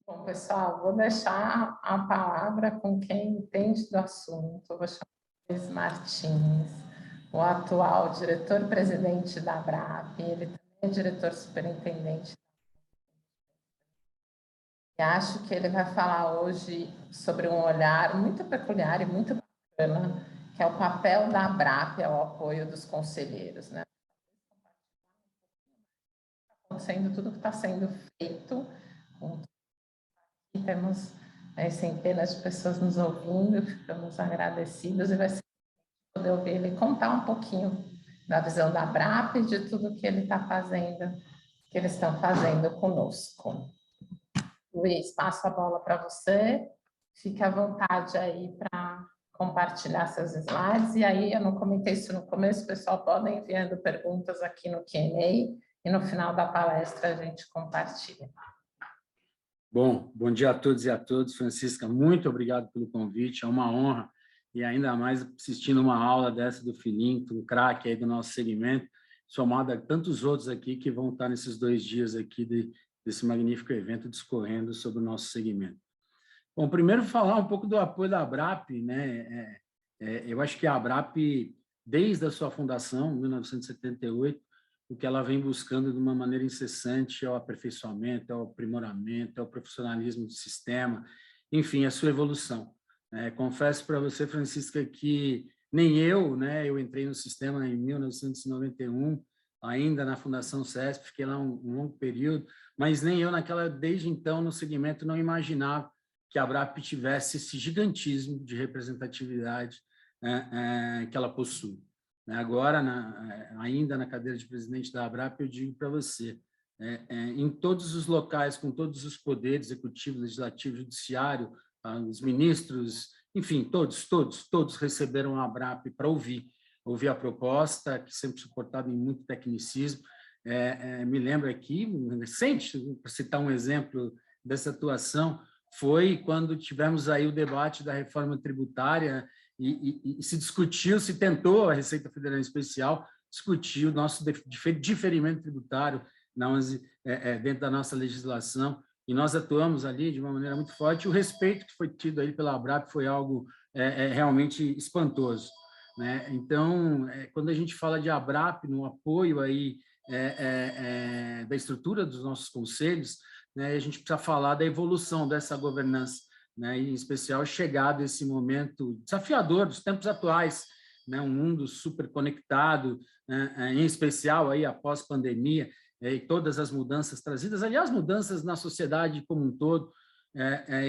Bom, pessoal, vou deixar a palavra com quem entende do assunto. Eu vou chamar o Luiz Martins, o atual diretor-presidente da ABRAP. Ele também é diretor superintendente. E acho que ele vai falar hoje sobre um olhar muito peculiar e muito bacana, que é o papel da ABRAP ao apoio dos conselheiros, né? Acontecendo tudo que está sendo feito com temos centenas de pessoas nos ouvindo, ficamos agradecidos e vai ser poder ouvir ele contar um pouquinho da visão da ABRAP e de tudo que ele está fazendo, que eles estão fazendo conosco. Luiz, passo a bola para você, fique à vontade aí para compartilhar seus slides, e aí eu não comentei isso no começo, pessoal, podem enviando perguntas aqui no Q&A e no final da palestra a gente compartilha. Bom dia a todos e a todas. Francisca, muito obrigado pelo convite, é uma honra, e ainda mais assistindo uma aula dessa do Filinto, um craque aí do nosso segmento, somado a tantos outros aqui que vão estar nesses 2 dias aqui desse magnífico evento discorrendo sobre o nosso segmento. Bom, primeiro falar um pouco do apoio da ABRAP, né? Eu acho que a ABRAP, desde a sua fundação, em 1978, o que ela vem buscando de uma maneira incessante é o aperfeiçoamento, é o aprimoramento, é o profissionalismo do sistema, enfim, a sua evolução. Confesso para você, Francisca, que nem eu, né, eu entrei no sistema em 1991, ainda na Fundação CESP, fiquei lá um longo período, mas nem eu, desde então, no segmento, não imaginava que a ABRAP tivesse esse gigantismo de representatividade que ela possui. Agora, ainda na cadeira de presidente da ABRAP, eu digo para você, em todos os locais, com todos os poderes, executivo, legislativo, judiciário, os ministros, enfim, todos receberam a ABRAP para ouvir a proposta, que sempre suportada em muito tecnicismo. Me lembro aqui, recente, para citar um exemplo dessa atuação, foi quando tivemos aí o debate da reforma tributária e se discutiu, se tentou, a Receita Federal em especial, discutir o nosso diferimento tributário dentro da nossa legislação, e nós atuamos ali de uma maneira muito forte. O respeito que foi tido aí pela ABRAP foi algo realmente espantoso, né? Então, quando a gente fala de ABRAP, no apoio aí da estrutura dos nossos conselhos, né, a gente precisa falar da evolução dessa governança, né, em especial chegado esse momento desafiador dos tempos atuais, né, um mundo super conectado, né, em especial aí após pandemia, e todas as mudanças trazidas, aliás, mudanças na sociedade como um todo,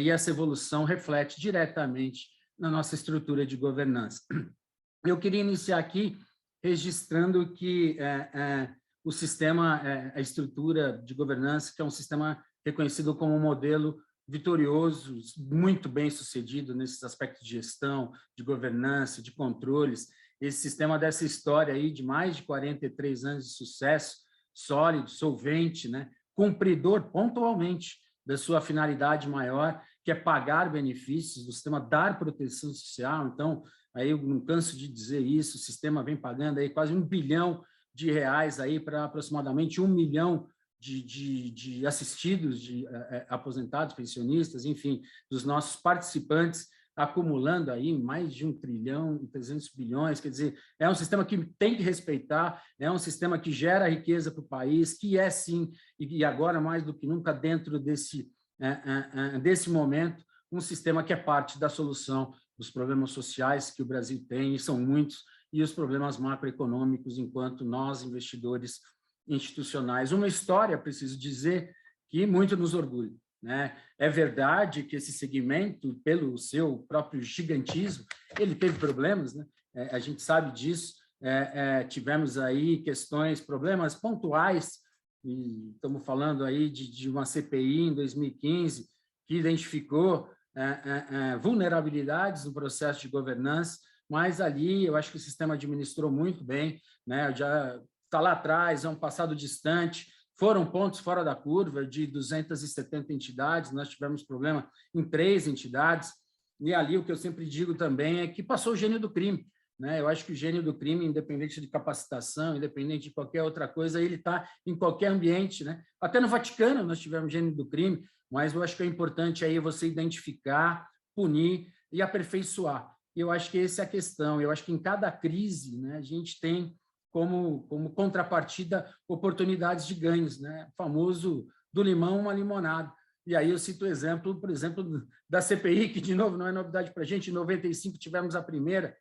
e essa evolução reflete diretamente na nossa estrutura de governança. Eu queria iniciar aqui registrando que o sistema, a estrutura de governança, que é um sistema reconhecido como um modelo vitorioso, muito bem sucedido nesses aspectos de gestão, de governança, de controles. Esse sistema dessa história aí de mais de 43 anos de sucesso, sólido, solvente, né? Cumpridor pontualmente da sua finalidade maior, que é pagar benefícios, do sistema dar proteção social. Então, aí eu não canso de dizer isso, o sistema vem pagando aí quase R$1 bilhão aí para aproximadamente 1 milhão de assistidos, de aposentados, pensionistas, enfim, dos nossos participantes, acumulando aí mais de 1 trilhão e 300 bilhões, quer dizer, é um sistema que tem que respeitar, é um sistema que gera riqueza para o país, que é sim, e agora mais do que nunca dentro desse momento, um sistema que é parte da solução dos problemas sociais que o Brasil tem, e são muitos, e os problemas macroeconômicos, enquanto nós, investidores institucionais. Uma história, preciso dizer, que muito nos orgulha, né? É verdade que esse segmento, pelo seu próprio gigantismo, ele teve problemas, né? A gente sabe disso, tivemos aí problemas pontuais, e estamos falando aí de uma CPI em 2015, que identificou vulnerabilidades no processo de governança, mas ali eu acho que o sistema administrou muito bem, né? Já está lá atrás, é um passado distante, foram pontos fora da curva, de 270 entidades, nós tivemos problema em 3 entidades, e ali o que eu sempre digo também é que passou o gênio do crime, né? Eu acho que o gênio do crime, independente de capacitação, independente de qualquer outra coisa, ele está em qualquer ambiente, né? Até no Vaticano nós tivemos gênio do crime, mas eu acho que é importante aí você identificar, punir e aperfeiçoar. E eu acho que essa é a questão. Eu acho que em cada crise, né, a gente tem como contrapartida oportunidades de ganhos, né? O famoso do limão uma limonada. E aí eu cito o exemplo, por exemplo, da CPI, que, de novo, não é novidade para a gente, em 95 tivemos a primeira,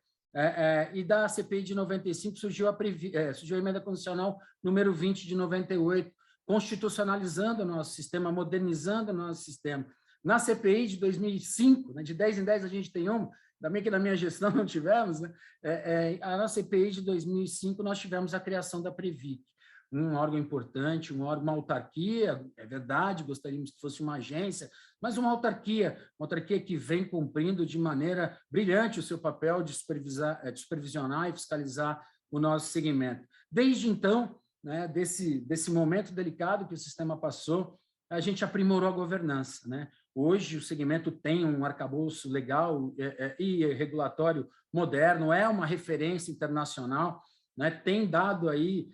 e da CPI de 95 surgiu a emenda constitucional número 20 de 98, constitucionalizando o nosso sistema, modernizando o nosso sistema. Na CPI de 2005, né, de 10 em 10 a gente tem uma, ainda bem que na minha gestão não tivemos, né, na CPI de 2005 nós tivemos a criação da Previc, um órgão importante, uma autarquia, é verdade, gostaríamos que fosse uma agência, mas uma autarquia que vem cumprindo de maneira brilhante o seu papel de supervisionar e fiscalizar o nosso segmento. Desde então, né, desse momento delicado que o sistema passou, a gente aprimorou a governança, né? Hoje o segmento tem um arcabouço legal e regulatório moderno, é uma referência internacional, né, tem dado aí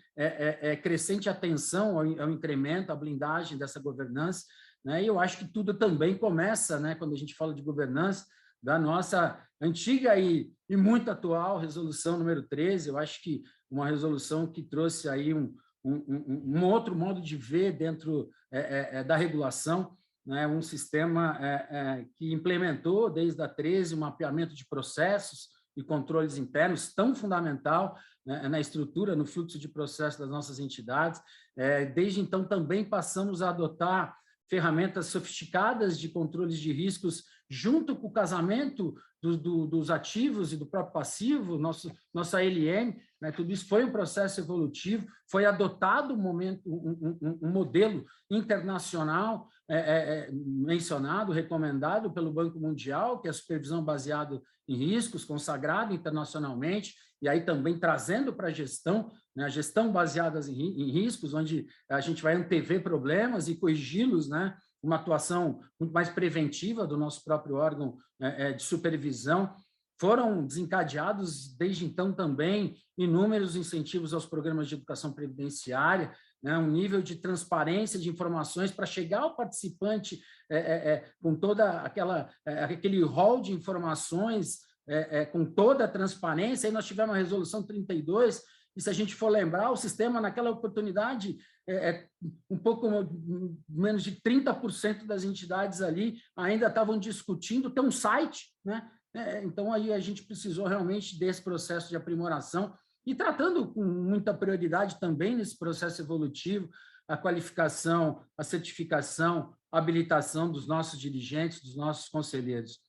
crescente atenção ao incremento, à blindagem dessa governança, né, e eu acho que tudo também começa, né, quando a gente fala de governança, da nossa antiga e muito atual resolução número 13, eu acho que uma resolução que trouxe aí um outro modo de ver dentro da regulação, né, um sistema que implementou desde a 13 um mapeamento de processos e controles internos tão fundamental, né, na estrutura, no fluxo de processo das nossas entidades. Desde então, também passamos a adotar ferramentas sofisticadas de controles de riscos junto com o casamento dos ativos e do próprio passivo, nossa ALM, né, tudo isso foi um processo evolutivo, foi adotado um modelo internacional mencionado, recomendado pelo Banco Mundial, que é a supervisão baseada em riscos, consagrado internacionalmente, e aí também trazendo para a gestão, né, a gestão baseada em riscos, onde a gente vai antever problemas e corrigi-los, né, uma atuação muito mais preventiva do nosso próprio órgão de supervisão. Foram desencadeados, desde então, também inúmeros incentivos aos programas de educação previdenciária, né, um nível de transparência de informações para chegar ao participante com toda aquele rol de informações, com toda a transparência. Aí nós tivemos a resolução 32, e se a gente for lembrar, o sistema, naquela oportunidade, um pouco menos de 30% das entidades ali ainda estavam discutindo ter um site, né? Então, aí a gente precisou realmente desse processo de aprimoração e tratando com muita prioridade também nesse processo evolutivo, a qualificação, a certificação, a habilitação dos nossos dirigentes, dos nossos conselheiros.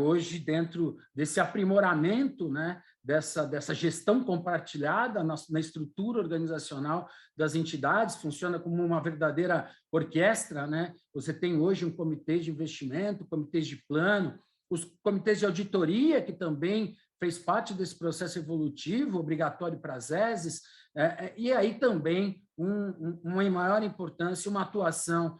Hoje, dentro desse aprimoramento, né, dessa gestão compartilhada na estrutura organizacional das entidades, funciona como uma verdadeira orquestra, né? Você tem hoje um comitê de investimento, comitês de plano, os comitês de auditoria, que também fez parte desse processo evolutivo, obrigatório para as ESES, e aí também uma maior importância, uma atuação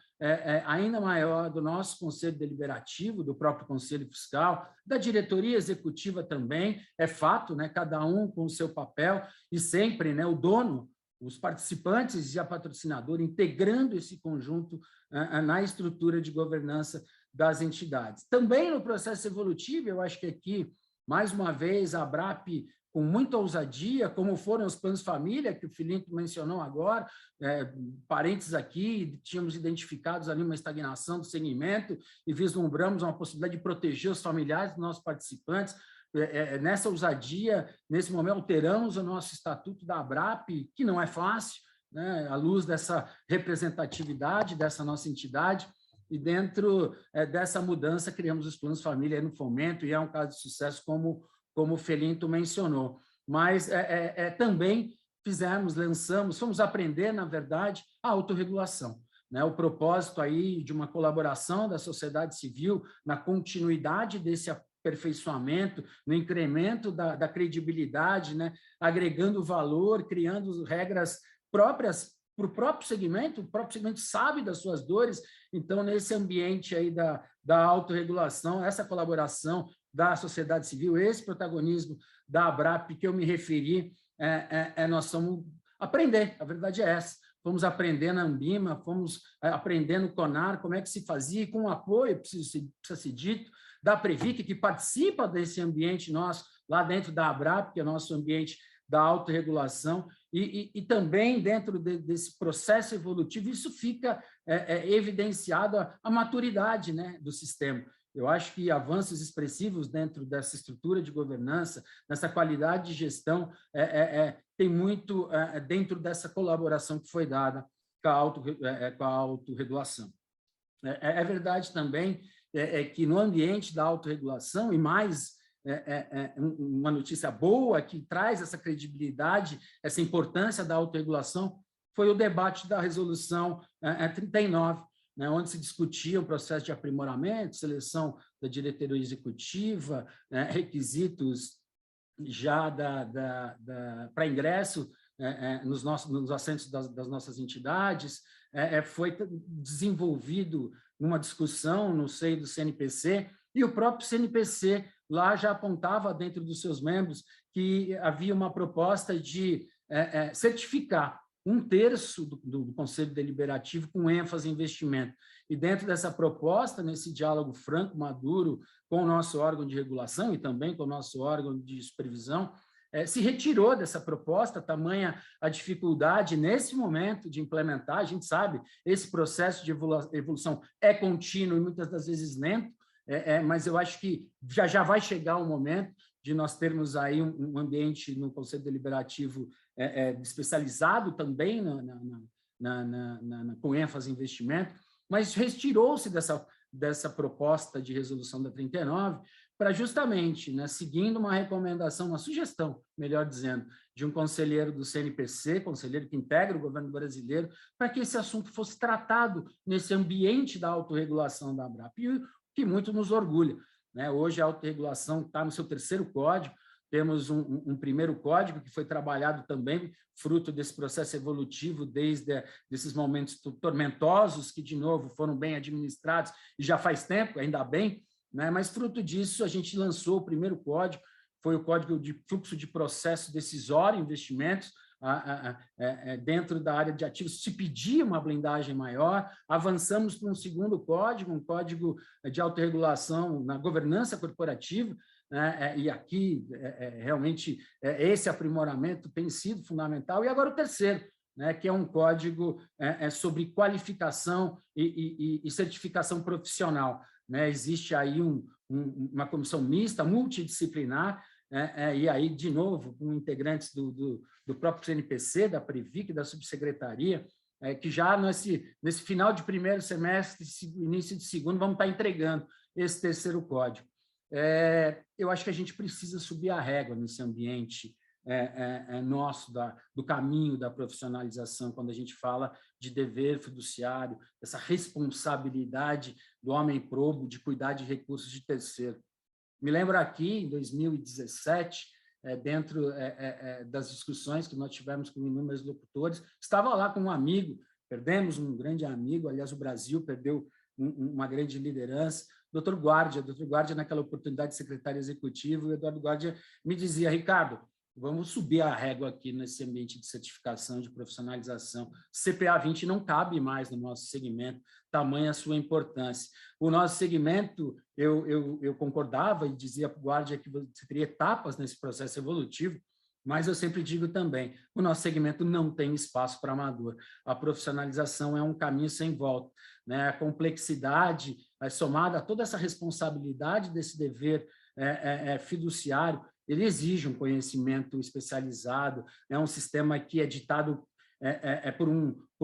ainda maior do nosso Conselho Deliberativo, do próprio Conselho Fiscal, da diretoria executiva também, é fato, né, cada um com o seu papel, e sempre, né, o dono, os participantes e a patrocinadora integrando esse conjunto na estrutura de governança das entidades. Também no processo evolutivo, eu acho que aqui, mais uma vez, a ABRAP, com muita ousadia, como foram os planos família, que o Filipe mencionou agora, parênteses aqui, tínhamos identificados ali uma estagnação do segmento e vislumbramos uma possibilidade de proteger os familiares dos nossos participantes. Nessa ousadia, nesse momento, alteramos o nosso estatuto da ABRAP, que não é fácil, né, à luz dessa representatividade dessa nossa entidade, e dentro dessa mudança criamos os planos família no fomento, e é um caso de sucesso, como o Felinto mencionou. Mas também fomos aprender, na verdade, a autorregulação, né? O propósito aí de uma colaboração da sociedade civil na continuidade desse aperfeiçoamento, no incremento da credibilidade, né? Agregando valor, criando regras próprias para o próprio segmento sabe das suas dores. Então, nesse ambiente aí da autorregulação, essa colaboração da sociedade civil, esse protagonismo da ABRAP que eu me referi, nós vamos aprender, a verdade é essa. Fomos aprender na Ambima, fomos aprender no CONAR como é que se fazia, e com o apoio, precisa ser dito, da Previc, que participa desse ambiente nosso, lá dentro da ABRAP, que é nosso ambiente da autorregulação, e também dentro desse processo evolutivo, isso fica evidenciado a maturidade, né, do sistema. Eu acho que avanços expressivos dentro dessa estrutura de governança, nessa qualidade de gestão, tem muito dentro dessa colaboração que foi dada com a autorregulação. É verdade também que no ambiente da autorregulação, e mais uma notícia boa que traz essa credibilidade, essa importância da autorregulação, foi o debate da resolução 39, né, onde se discutia o processo de aprimoramento, seleção da diretoria executiva, requisitos já para ingresso nos assentos das nossas entidades. Foi desenvolvido uma discussão no seio do CNPC, e o próprio CNPC lá já apontava dentro dos seus membros que havia uma proposta de certificar 1/3 do Conselho Deliberativo com ênfase em investimento. E dentro dessa proposta, nesse diálogo franco, maduro, com o nosso órgão de regulação e também com o nosso órgão de supervisão, se retirou dessa proposta, tamanha a dificuldade nesse momento de implementar. A gente sabe, esse processo de evolução é contínuo e muitas das vezes lento, mas eu acho que já vai chegar o momento de nós termos aí um ambiente no Conselho Deliberativo especializado também com ênfase em investimento, mas retirou-se dessa proposta de resolução da 39 para justamente, né, seguindo uma recomendação, uma sugestão, melhor dizendo, de um conselheiro do CNPC, conselheiro que integra o governo brasileiro, para que esse assunto fosse tratado nesse ambiente da autorregulação da ABRAP, e o que muito nos orgulha, né? Hoje a autorregulação está no seu 3º código, temos um primeiro código que foi trabalhado também, fruto desse processo evolutivo, desde esses momentos tormentosos, que, de novo, foram bem administrados, e já faz tempo, ainda bem, né? Mas, fruto disso, a gente lançou o primeiro código, foi o Código de Fluxo de Processo Decisório em Investimentos. Dentro da área de ativos se pedia uma blindagem maior, avançamos para um segundo código, um código de autorregulação na governança corporativa, né? E aqui, realmente, esse aprimoramento tem sido fundamental. E agora o terceiro, né, que é um código sobre qualificação e certificação profissional, né? Existe aí uma comissão mista, multidisciplinar, e aí, de novo, com integrantes do próprio CNPC, da Previc, da subsecretaria, que já nesse final de primeiro semestre, início de segundo, vamos estar entregando esse terceiro código. Eu acho que a gente precisa subir a régua nesse ambiente nosso, do caminho da profissionalização, quando a gente fala de dever fiduciário, essa responsabilidade do homem probo de cuidar de recursos de terceiro. Me lembro aqui, em 2017, dentro das discussões que nós tivemos com inúmeros locutores, estava lá com um amigo, perdemos um grande amigo, aliás, o Brasil perdeu uma grande liderança, Dr. Guardia, naquela oportunidade, secretário executivo, o Eduardo Guardia me dizia: Ricardo, vamos subir a régua aqui nesse ambiente de certificação, de profissionalização. CPA 20 não cabe mais no nosso segmento, tamanha a sua importância. O nosso segmento, eu concordava e dizia para o Guardia que você teria etapas nesse processo evolutivo, mas eu sempre digo também, o nosso segmento não tem espaço para amador. A profissionalização é um caminho sem volta, né? A complexidade, somada a toda essa responsabilidade desse dever fiduciário, ele exige um conhecimento especializado, é um sistema que é ditado por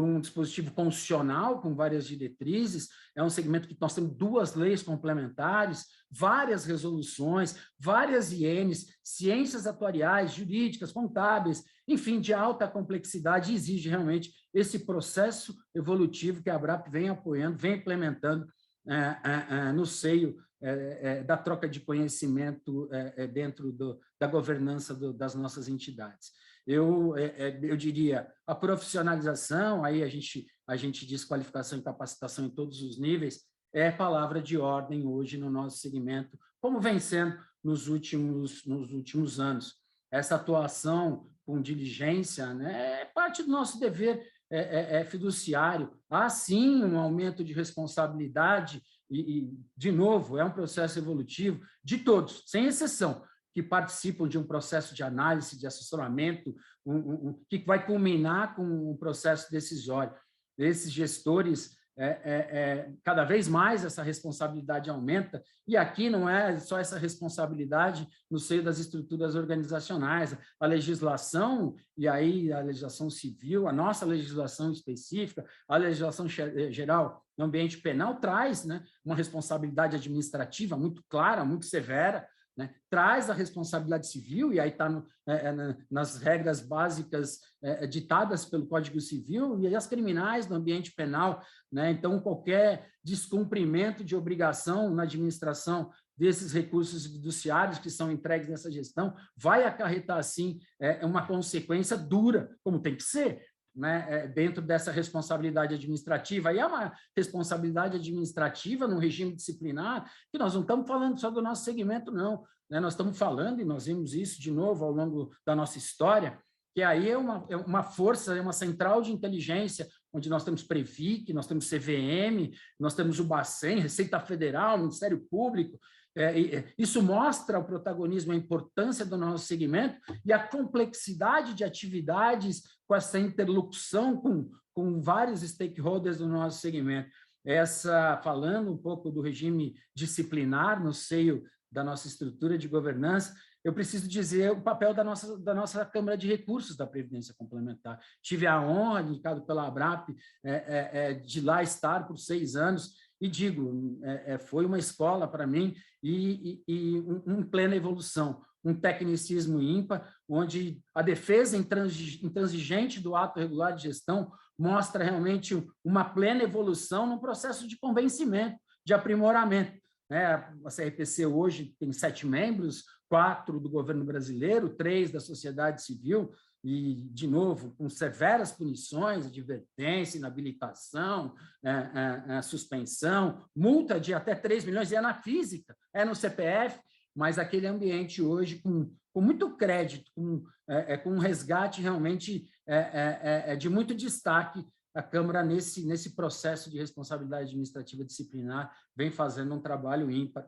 um dispositivo constitucional com várias diretrizes, é um segmento que nós temos 2 leis complementares, várias resoluções, várias INs, ciências atuariais, jurídicas, contábeis, enfim, de alta complexidade, exige realmente esse processo evolutivo que a ABRAP vem apoiando, vem implementando no seio da troca de conhecimento dentro da governança das nossas entidades. Eu diria, a profissionalização, aí a gente diz qualificação e capacitação em todos os níveis, é palavra de ordem hoje no nosso segmento, como vem sendo nos últimos anos. Essa atuação com diligência, né, é parte do nosso dever fiduciário. Há, sim, um aumento de responsabilidade de novo, é um processo evolutivo de todos, sem exceção, que participam de um processo de análise, de assessoramento, que vai culminar com um processo decisório. Esses gestores, cada vez mais essa responsabilidade aumenta, e aqui não é só essa responsabilidade no seio das estruturas organizacionais, a legislação, e aí a legislação civil, a nossa legislação específica, a legislação geral no ambiente penal traz, né, uma responsabilidade administrativa muito clara, muito severa, né, traz a responsabilidade civil, e aí está nas regras básicas ditadas pelo Código Civil, e as criminais no ambiente penal, né? Então, qualquer descumprimento de obrigação na administração desses recursos fiduciários que são entregues nessa gestão vai acarretar, sim, uma consequência dura, como tem que ser, né, dentro dessa responsabilidade administrativa. E é uma responsabilidade administrativa no regime disciplinar, que nós não estamos falando só do nosso segmento, não, né? Nós estamos falando, e nós vimos isso de novo ao longo da nossa história, que aí é uma força, é uma central de inteligência, onde nós temos Previc, nós temos CVM, nós temos o Bacen, Receita Federal, Ministério Público. Isso mostra o protagonismo, a importância do nosso segmento e a complexidade de atividades com essa interlocução com vários stakeholders do nosso segmento. Falando um pouco do regime disciplinar no seio da nossa estrutura de governança, eu preciso dizer o papel da nossa Câmara de Recursos da Previdência Complementar. Tive a honra, indicado pela ABRAP, de lá estar por 6 anos, e digo, foi uma escola para mim e plena evolução, um tecnicismo ímpar, onde a defesa intransigente do ato regular de gestão mostra realmente uma plena evolução num processo de convencimento, de aprimoramento. A CRPC hoje tem 7 membros, 4 do governo brasileiro, 3 da sociedade civil, e, de novo, com severas punições, advertência, inabilitação, suspensão, multa de até 3 milhões, e é na física, é no CPF, mas aquele ambiente hoje com muito crédito, com um resgate realmente de muito destaque. A Câmara, nesse processo de responsabilidade administrativa disciplinar, vem fazendo um trabalho ímpar,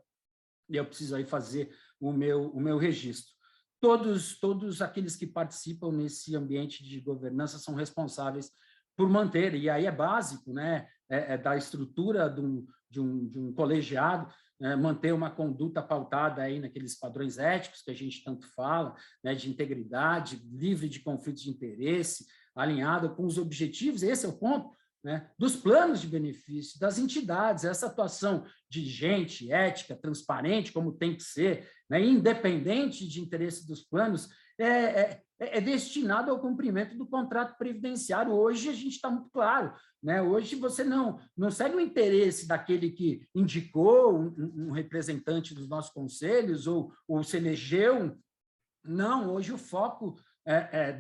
e eu preciso aí fazer o meu registro. Todos aqueles que participam nesse ambiente de governança são responsáveis por manter, e aí é básico, né, da estrutura de um colegiado, manter uma conduta pautada aí naqueles padrões éticos que a gente tanto fala, né, de integridade, livre de conflitos de interesse, alinhado com os objetivos, esse é o ponto, né, dos planos de benefício, das entidades, essa atuação diligente, ética, transparente, como tem que ser, né, independente de interesse dos planos, é destinado ao cumprimento do contrato previdenciário. Hoje a gente está muito claro, né? Hoje você não segue o interesse daquele que indicou um representante dos nossos conselhos ou se elegeu. Não, hoje o foco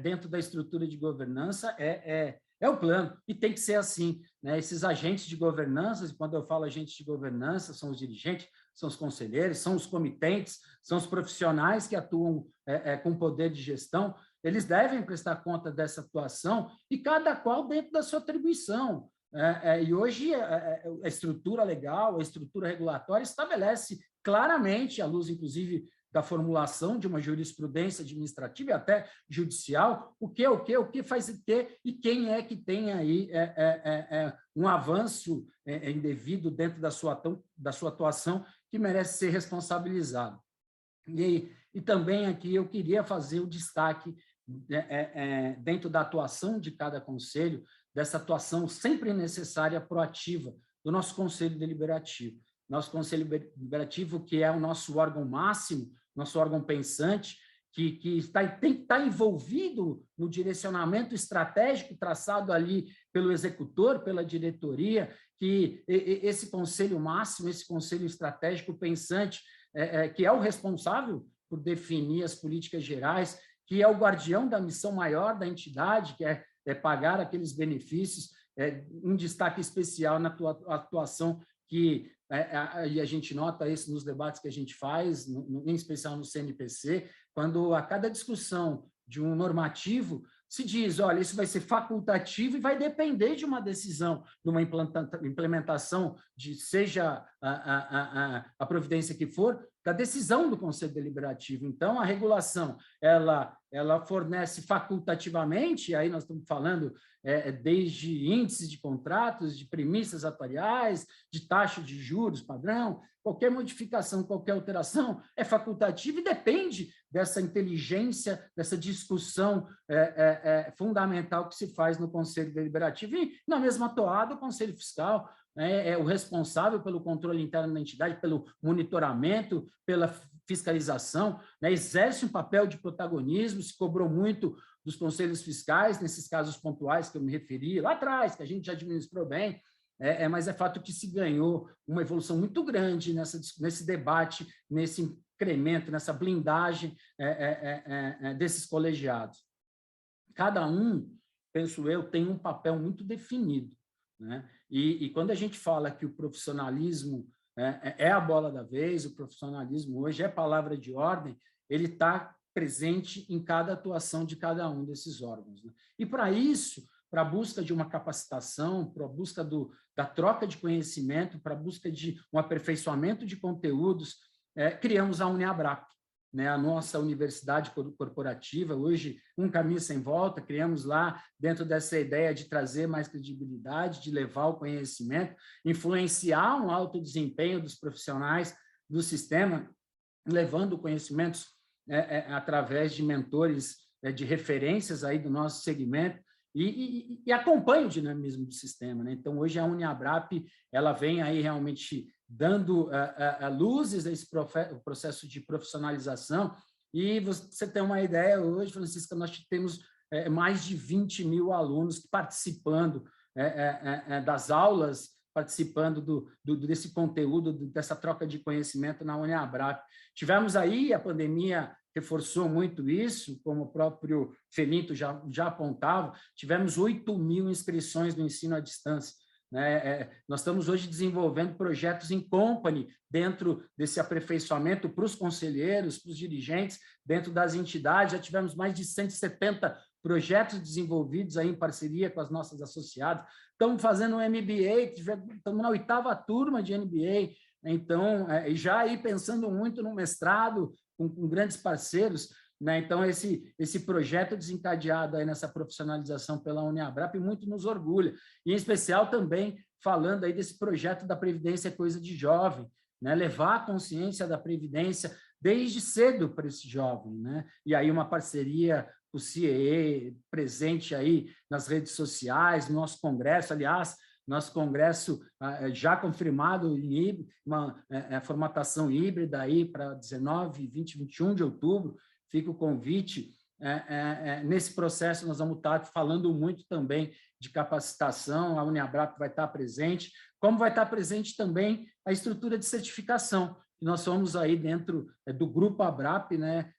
dentro da estrutura de governança é o plano, e tem que ser assim, né? Esses agentes de governança, e quando eu falo agentes de governança, são os dirigentes, são os conselheiros, são os comitentes, são os profissionais que atuam com poder de gestão, eles devem prestar conta dessa atuação, e cada qual dentro da sua atribuição. E hoje a estrutura legal, a estrutura regulatória estabelece claramente, à luz, inclusive, da formulação de uma jurisprudência administrativa e até judicial, o que faz ter e quem é que tem aí um avanço indevido dentro da sua atuação que merece ser responsabilizado. E também aqui eu queria fazer o destaque dentro da atuação de cada conselho, dessa atuação sempre necessária, proativa, do nosso Conselho Deliberativo. Nosso Conselho Deliberativo, que é o nosso órgão máximo, nosso órgão pensante, que tem que estar envolvido no direcionamento estratégico traçado ali pelo executor, pela diretoria, que esse conselho máximo, esse conselho estratégico pensante, que é o responsável por definir as políticas gerais, que é o guardião da missão maior da entidade, que é pagar aqueles benefícios, um destaque especial na atuação que e a gente nota isso nos debates que a gente faz, em especial no CNPC, quando a cada discussão de um normativo se diz, olha, isso vai ser facultativo e vai depender de uma decisão, de uma implementação, de seja a providência que for, da decisão do Conselho Deliberativo. Então, a regulação, ela fornece facultativamente, aí nós estamos falando desde índices de contratos, de premissas atuariais, de taxa de juros padrão, qualquer modificação, qualquer alteração é facultativa e depende dessa inteligência, dessa discussão fundamental que se faz no Conselho Deliberativo. E, na mesma toada, o Conselho Fiscal é o responsável pelo controle interno da entidade, pelo monitoramento, pela fiscalização, exerce um papel de protagonismo, se cobrou muito dos conselhos fiscais, nesses casos pontuais que eu me referi lá atrás, que a gente já administrou bem, mas é fato que se ganhou uma evolução muito grande nesse debate, nesse incremento, nessa blindagem desses colegiados. Cada um, penso eu, tem um papel muito definido, né? E quando a gente fala que o profissionalismo é a bola da vez, o profissionalismo hoje é palavra de ordem, ele está presente em cada atuação de cada um desses órgãos, né? E para isso, para a busca de uma capacitação, para a busca da troca de conhecimento, para a busca de um aperfeiçoamento de conteúdos, criamos a Uniabrap, né, a nossa universidade corporativa, hoje um caminho sem volta, criamos lá dentro dessa ideia de trazer mais credibilidade, de levar o conhecimento, influenciar um alto desempenho dos profissionais do sistema, levando conhecimentos através de mentores de referências aí do nosso segmento, e acompanha o dinamismo do sistema, né? Então, hoje a Uniabrap ela vem aí realmente dando luzes a esse processo de profissionalização, e você tem uma ideia, hoje, Francisca, nós temos mais de 20 mil alunos participando das aulas, participando desse conteúdo, dessa troca de conhecimento na Uniabrap. Tivemos aí, a pandemia reforçou muito isso, como o próprio Felinto já apontava, tivemos 8.000 inscrições no ensino à distância, né? Nós estamos hoje desenvolvendo projetos em company dentro desse aperfeiçoamento para os conselheiros, para os dirigentes, dentro das entidades, já tivemos mais de 170 projetos desenvolvidos aí em parceria com as nossas associadas, estamos fazendo um MBA, estamos na 8ª turma de MBA, então, já aí pensando muito no mestrado, com grandes parceiros, né? Então, esse projeto desencadeado aí nessa profissionalização pela Uniabrap muito nos orgulha, e em especial também falando aí desse projeto da Previdência Coisa de Jovem, né? Levar a consciência da Previdência desde cedo para esse jovem, né? E aí uma parceria com o CIEE presente aí nas redes sociais, no nosso congresso, aliás, nosso congresso já confirmado em uma formatação híbrida aí para 19, 20, 21 de outubro, fica o convite. Nesse processo, nós vamos estar falando muito também de capacitação, a Uniabrap vai estar presente, como vai estar presente também a estrutura de certificação, que nós somos aí dentro do Grupo Abrap, né,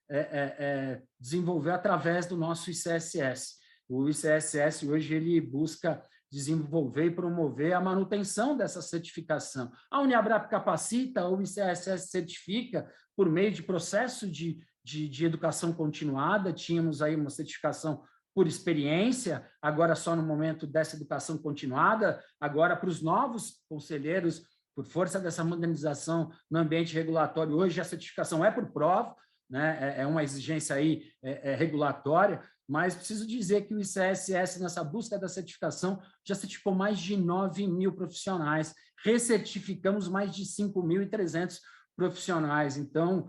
desenvolver através do nosso ICSS. O ICSS hoje ele busca desenvolver e promover a manutenção dessa certificação. A Uniabrap capacita, o ICSS certifica por meio de processo de educação continuada, tínhamos aí uma certificação por experiência, agora só no momento dessa educação continuada, agora para os novos conselheiros, por força dessa modernização no ambiente regulatório, hoje a certificação é por prova, né? É uma exigência aí regulatória, mas preciso dizer que o ICSS, nessa busca da certificação, já certificou mais de 9.000 profissionais, recertificamos mais de 5.300 profissionais. Então,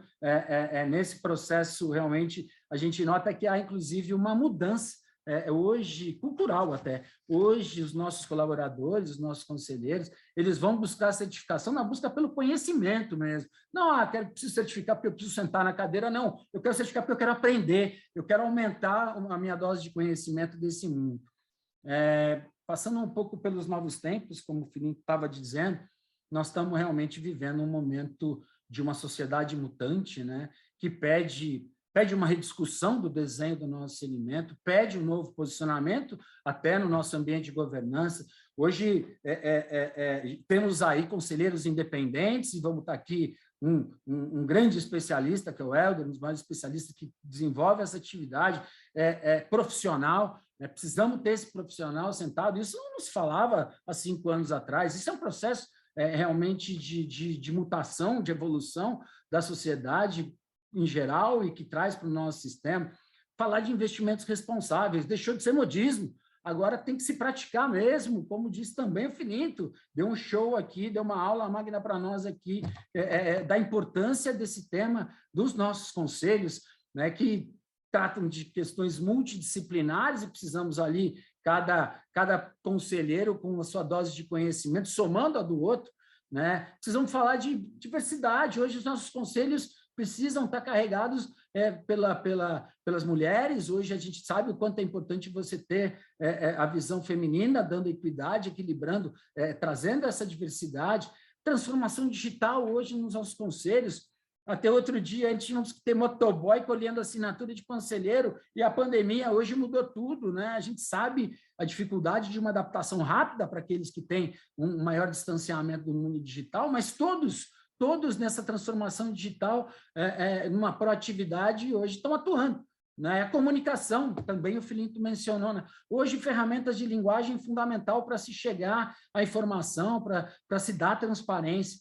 nesse processo, realmente, a gente nota que há, inclusive, uma mudança, hoje, cultural até. Hoje, os nossos colaboradores, os nossos conselheiros, eles vão buscar a certificação na busca pelo conhecimento mesmo. Não, preciso certificar porque eu preciso sentar na cadeira, não. Eu quero certificar porque eu quero aprender, eu quero aumentar a minha dose de conhecimento desse mundo. Passando um pouco pelos novos tempos, como o Felipe estava dizendo, nós estamos realmente vivendo um momento de uma sociedade mutante, né, que pede uma rediscussão do desenho do nosso segmento, pede um novo posicionamento até no nosso ambiente de governança. Hoje, temos aí conselheiros independentes, e vamos estar aqui um grande especialista, que é o Helder, um dos maiores especialistas que desenvolve essa atividade profissional, né? Precisamos ter esse profissional sentado. Isso não se falava há 5 anos atrás. Isso é um processo realmente de mutação, de evolução da sociedade em geral e que traz para o nosso sistema. Falar de investimentos responsáveis, deixou de ser modismo, agora tem que se praticar mesmo, como disse também o Filinto, deu um show aqui, deu uma aula magna para nós aqui, da importância desse tema dos nossos conselhos, né, que tratam de questões multidisciplinares e precisamos ali, cada conselheiro com a sua dose de conhecimento, somando a do outro, né? Precisamos falar de diversidade. Hoje os nossos conselhos precisam estar carregados pelas mulheres. Hoje a gente sabe o quanto é importante você ter a visão feminina, dando equidade, equilibrando, trazendo essa diversidade. Transformação digital hoje nos nossos conselhos. Até outro dia, a gente tinha que ter motoboy colhendo assinatura de conselheiro, e a pandemia hoje mudou tudo, né? A gente sabe a dificuldade de uma adaptação rápida para aqueles que têm um maior distanciamento do mundo digital, mas todos nessa transformação digital, numa proatividade, hoje estão atuando, né? A comunicação, também o Filinto mencionou, né? Hoje, ferramentas de linguagem fundamental para se chegar à informação, para se dar transparência.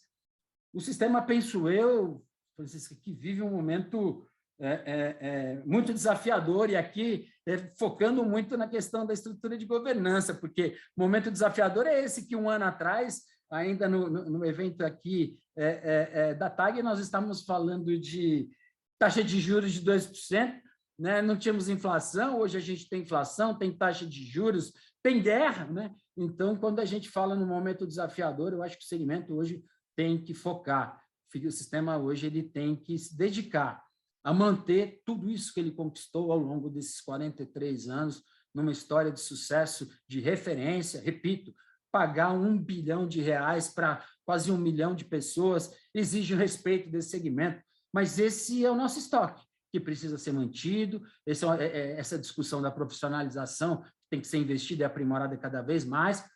O sistema, penso eu, Francisco, que vive um momento muito desafiador, e aqui focando muito na questão da estrutura de governança, porque o momento desafiador é esse que 1 ano atrás, ainda no evento aqui da TAG, nós estávamos falando de taxa de juros de 2%, né? Não tínhamos inflação, hoje a gente tem inflação, tem taxa de juros, tem guerra, né? Então, quando a gente fala no momento desafiador, eu acho que o segmento hoje tem que focar, o sistema hoje ele tem que se dedicar a manter tudo isso que ele conquistou ao longo desses 43 anos, numa história de sucesso, de referência, repito, pagar R$1 bilhão para quase 1 milhão de pessoas, exige o respeito desse segmento, mas esse é o nosso estoque, que precisa ser mantido, essa discussão da profissionalização tem que ser investida e aprimorada cada vez mais,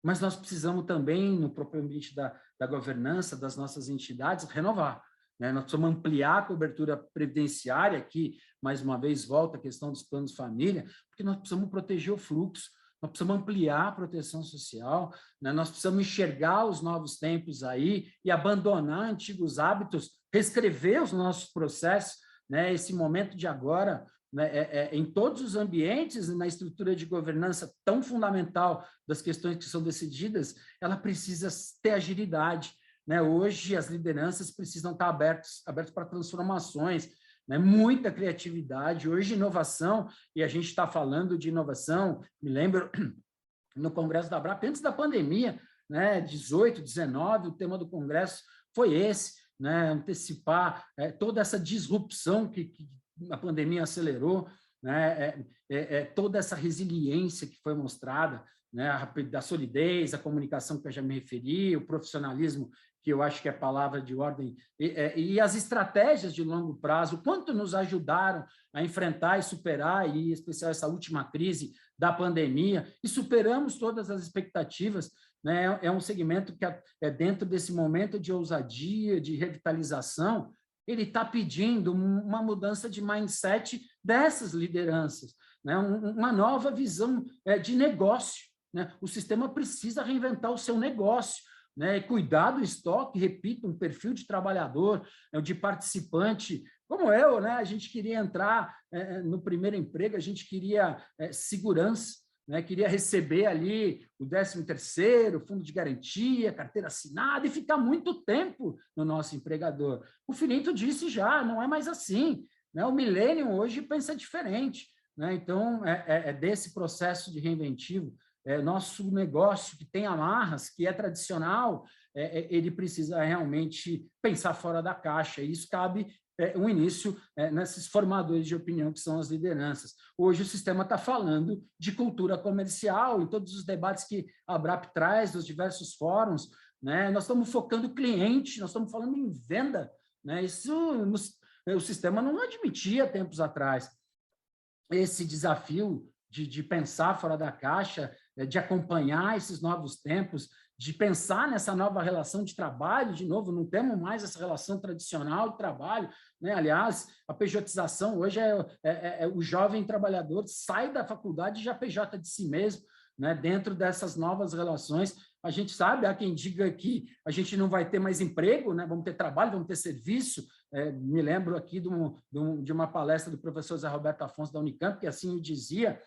mas nós precisamos também, no próprio ambiente da governança das nossas entidades, renovar, né? Nós precisamos ampliar a cobertura previdenciária, aqui, mais uma vez, volta a questão dos planos família, porque nós precisamos proteger o fluxo, nós precisamos ampliar a proteção social, né? Nós precisamos enxergar os novos tempos aí e abandonar antigos hábitos, reescrever os nossos processos, né? Esse momento de agora, né, em todos os ambientes, na estrutura de governança tão fundamental das questões que são decididas, ela precisa ter agilidade, né? Hoje as lideranças precisam estar abertas para transformações, né? Muita criatividade, hoje inovação, e a gente está falando de inovação, me lembro no Congresso da ABRAP, antes da pandemia, né, 18, 19, o tema do Congresso foi esse, né, antecipar toda essa disrupção que a pandemia acelerou, né, toda essa resiliência que foi mostrada, né, da solidez, a comunicação que eu já me referi, o profissionalismo, que eu acho que é palavra de ordem, e as estratégias de longo prazo, quanto nos ajudaram a enfrentar e superar, e em especial essa última crise da pandemia, e superamos todas as expectativas, né? É um segmento que, dentro desse momento de ousadia, de revitalização, ele está pedindo uma mudança de mindset dessas lideranças, né? Uma nova visão de negócio, né? O sistema precisa reinventar o seu negócio, né? Cuidar do estoque, repito, um perfil de trabalhador, de participante, como eu, né? A gente queria entrar no primeiro emprego, a gente queria segurança, né? Queria receber ali o 13º, fundo de garantia, carteira assinada, e ficar muito tempo no nosso empregador. O Filinto disse já, não é mais assim, né? O milênio hoje pensa diferente, né? Então, desse processo de reinventivo, nosso negócio que tem amarras, que é tradicional, ele precisa realmente pensar fora da caixa, e isso cabe um início nesses formadores de opinião que são as lideranças. Hoje o sistema está falando de cultura comercial, em todos os debates que a ABRAP traz, nos diversos fóruns, né? Nós estamos focando o cliente, nós estamos falando em venda, né? Isso o sistema não admitia tempos atrás. Esse desafio de pensar fora da caixa, de acompanhar esses novos tempos, de pensar nessa nova relação de trabalho, de novo, não temos mais essa relação tradicional de trabalho, né? Aliás, a pejotização hoje o jovem trabalhador sai da faculdade e já PJ de si mesmo, né? Dentro dessas novas relações. A gente sabe, há quem diga que a gente não vai ter mais emprego, né? Vamos ter trabalho, vamos ter serviço. Me lembro aqui de uma palestra do professor Zé Roberto Afonso da Unicamp, que assim o dizia.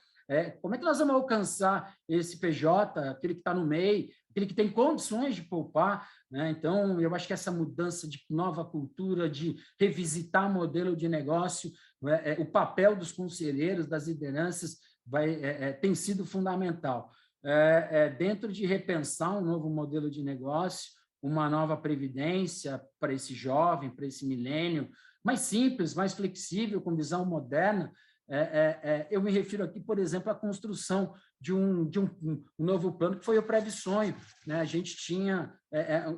Como é que nós vamos alcançar esse PJ, aquele que está no MEI, aquele que tem condições de poupar, né? Então, eu acho que essa mudança de nova cultura, de revisitar modelo de negócio, o papel dos conselheiros, das lideranças, tem sido fundamental. Dentro de repensar um novo modelo de negócio, uma nova previdência para esse jovem, para esse milênio, mais simples, mais flexível, com visão moderna. Eu me refiro aqui, por exemplo, à construção de um novo plano, que foi o Previsonho, né? A gente tinha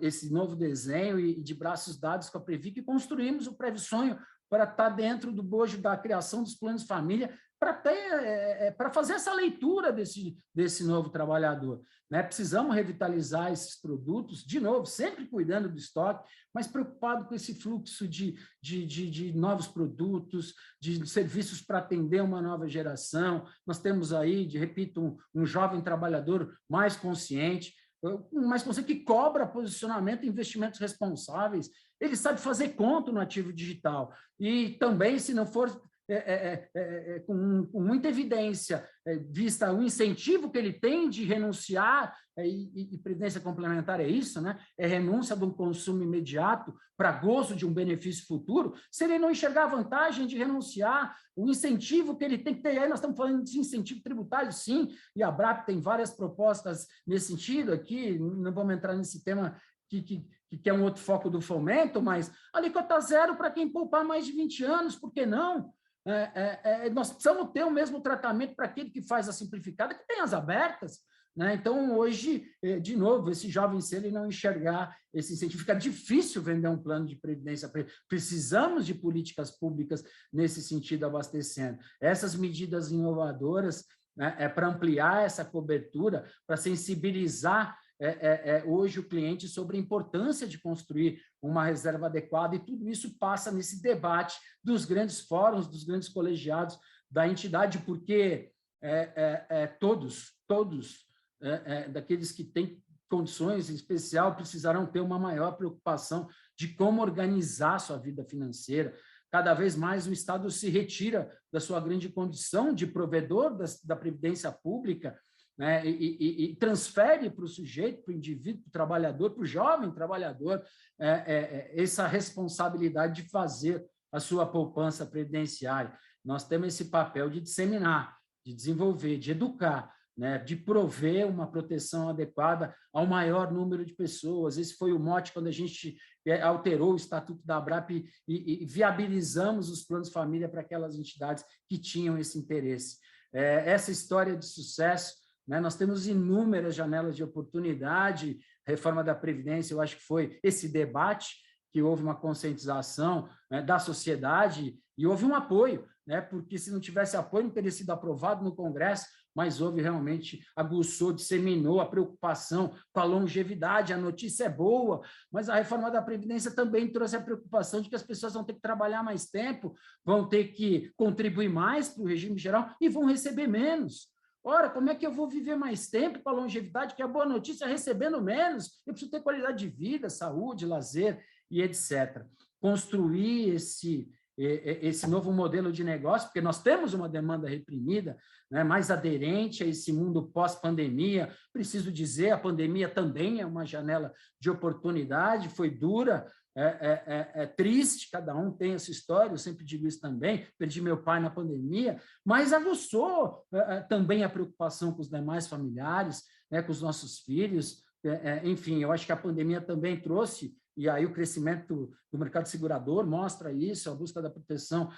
esse novo desenho e de braços dados com a Previc e construímos o Previsonho para estar dentro do bojo da criação dos planos de família, para fazer essa leitura desse novo trabalhador, né? Precisamos revitalizar esses produtos, de novo, sempre cuidando do estoque, mas preocupado com esse fluxo de novos produtos, de serviços para atender uma nova geração. Nós temos aí, repito, um jovem trabalhador mais consciente que cobra posicionamento e investimentos responsáveis. Ele sabe fazer conta no ativo digital. E também, se não for com muita evidência, vista o incentivo que ele tem de renunciar, e previdência complementar é isso, né? É renúncia de um consumo imediato para gozo de um benefício futuro. Se ele não enxergar a vantagem de renunciar, o incentivo que ele tem que ter, aí nós estamos falando de incentivo tributário, sim, e a BRAP tem várias propostas nesse sentido aqui, não vamos entrar nesse tema que é um outro foco do fomento, mas alíquota zero para quem poupar mais de 20 anos, por que não? Nós precisamos ter o mesmo tratamento para aquele que faz a simplificada, que tem as abertas, né? Então, hoje, de novo, esse jovem, se ele não enxergar esse incentivo, fica difícil vender um plano de previdência. Precisamos de políticas públicas nesse sentido, abastecendo. Essas medidas inovadoras, né, para ampliar essa cobertura, para sensibilizar hoje o cliente sobre a importância de construir uma reserva adequada, e tudo isso passa nesse debate dos grandes fóruns, dos grandes colegiados da entidade, porque todos daqueles que têm condições em especial precisarão ter uma maior preocupação de como organizar sua vida financeira. Cada vez mais o Estado se retira da sua grande condição de provedor da previdência pública, né, e transfere para o sujeito, para o indivíduo, para o trabalhador, para o jovem trabalhador, essa responsabilidade de fazer a sua poupança previdenciária. Nós temos esse papel de disseminar, de desenvolver, de educar, né, de prover uma proteção adequada ao maior número de pessoas. Esse foi o mote quando a gente alterou o Estatuto da ABRAP e viabilizamos os planos de família para aquelas entidades que tinham esse interesse. Essa história de sucesso, né, nós temos inúmeras janelas de oportunidade. Reforma da Previdência, eu acho que foi esse debate, que houve uma conscientização, né, da sociedade e houve um apoio, né, porque se não tivesse apoio não teria sido aprovado no Congresso, mas houve realmente, aguçou, disseminou a preocupação com a longevidade. A notícia é boa, mas a reforma da Previdência também trouxe a preocupação de que as pessoas vão ter que trabalhar mais tempo, vão ter que contribuir mais para o regime geral e vão receber menos. Ora, como é que eu vou viver mais tempo com a longevidade, que é a boa notícia, recebendo menos? Eu preciso ter qualidade de vida, saúde, lazer e etc. Construir esse novo modelo de negócio, porque nós temos uma demanda reprimida, né, mais aderente a esse mundo pós-pandemia. Preciso dizer, a pandemia também é uma janela de oportunidade, foi dura, triste, cada um tem essa história, eu sempre digo isso também, perdi meu pai na pandemia, mas aguçou também a preocupação com os demais familiares, né, com os nossos filhos. Enfim, eu acho que a pandemia também trouxe, e aí o crescimento do mercado segurador mostra isso, a busca da proteção.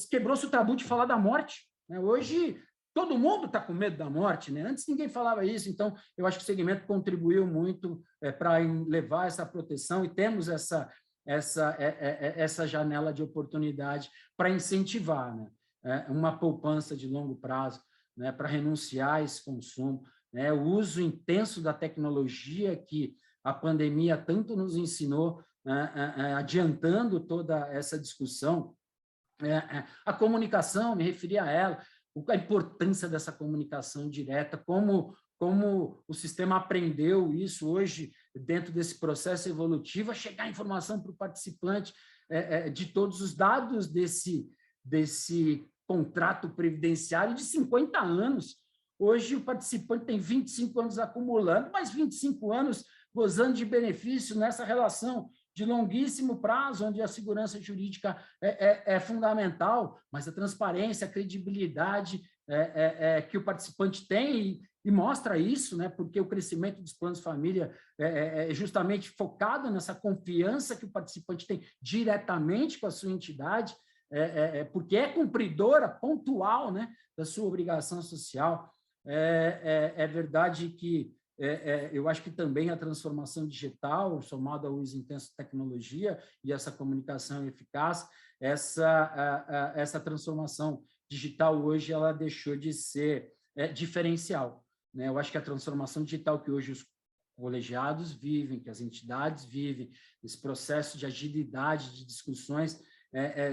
Quebrou-se o tabu de falar da morte, né? Hoje, todo mundo está com medo da morte, né? Antes ninguém falava isso, então eu acho que o segmento contribuiu muito para levar essa proteção, e temos essa janela de oportunidade para incentivar, né, uma poupança de longo prazo. né, para renunciar a esse consumo, né, o uso intenso da tecnologia que a pandemia tanto nos ensinou, adiantando toda essa discussão. A comunicação, me referi a ela, a importância dessa comunicação direta, como o sistema aprendeu isso hoje, dentro desse processo evolutivo, a chegar a informação para o participante de todos os dados desse contrato previdenciário de 50 anos. Hoje, o participante tem 25 anos acumulando, mais 25 anos gozando de benefício nessa relação de longuíssimo prazo, onde a segurança jurídica é fundamental, mas a transparência, a credibilidade que o participante tem e mostra isso, né, porque o crescimento dos planos de família é justamente focado nessa confiança que o participante tem diretamente com a sua entidade, porque é cumpridora pontual, né, da sua obrigação social. É verdade que eu acho que também a transformação digital, somada ao uso intenso de tecnologia e essa comunicação eficaz, essa transformação digital hoje ela deixou de ser diferencial, né? Eu acho que a transformação digital que hoje os colegiados vivem, que as entidades vivem, esse processo de agilidade, de discussões,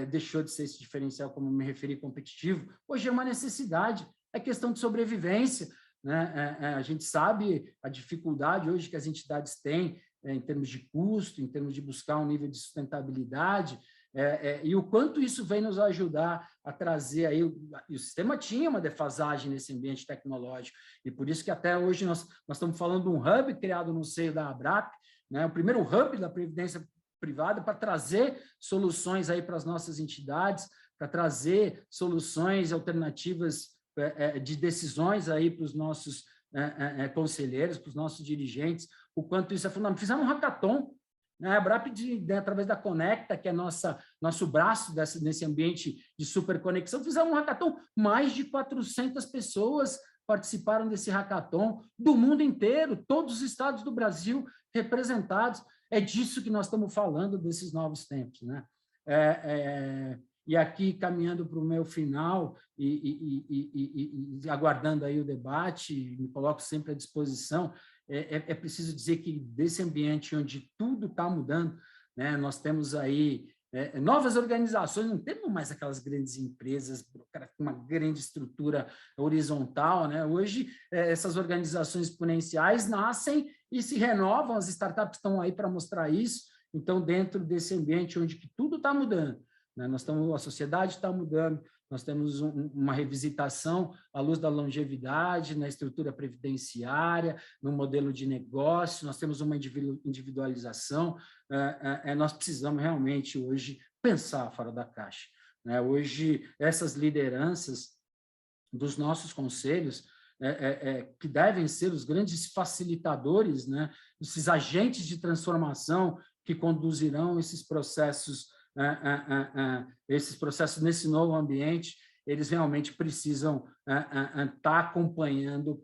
deixou de ser esse diferencial, como me referi, competitivo. Hoje é uma necessidade, é questão de sobrevivência, né? A gente sabe a dificuldade hoje que as entidades têm em termos de custo, em termos de buscar um nível de sustentabilidade, e o quanto isso vem nos ajudar a trazer aí, e o sistema tinha uma defasagem nesse ambiente tecnológico, e por isso que até hoje nós estamos falando de um hub criado no seio da ABRAP, né? O primeiro hub da Previdência Privada para trazer soluções aí para as nossas entidades, para trazer soluções alternativas de decisões aí para os nossos conselheiros, para os nossos dirigentes, o quanto isso é fundamental. Fizemos um hackathon, né? A ABRAP, através da Conecta, que é nosso braço nesse ambiente de superconexão, fizemos um hackathon, mais de 400 pessoas participaram desse hackathon, do mundo inteiro, todos os estados do Brasil representados. É disso que nós estamos falando, desses novos tempos, né? E aqui, caminhando para o meu final e aguardando aí o debate, me coloco sempre à disposição, é preciso dizer que desse ambiente onde tudo está mudando, né, nós temos aí novas organizações, não temos mais aquelas grandes empresas com uma grande estrutura horizontal, né? Hoje, essas organizações exponenciais nascem e se renovam, as startups estão aí para mostrar isso. Então, dentro desse ambiente onde que tudo está mudando, né, a sociedade está mudando, nós temos uma revisitação à luz da longevidade, na estrutura previdenciária, no modelo de negócio, nós temos uma individualização, nós precisamos realmente hoje pensar fora da caixa, né? Hoje, essas lideranças dos nossos conselhos, que devem ser os grandes facilitadores, né, esses agentes de transformação que conduzirão esses processos nesse novo ambiente, eles realmente precisam estar acompanhando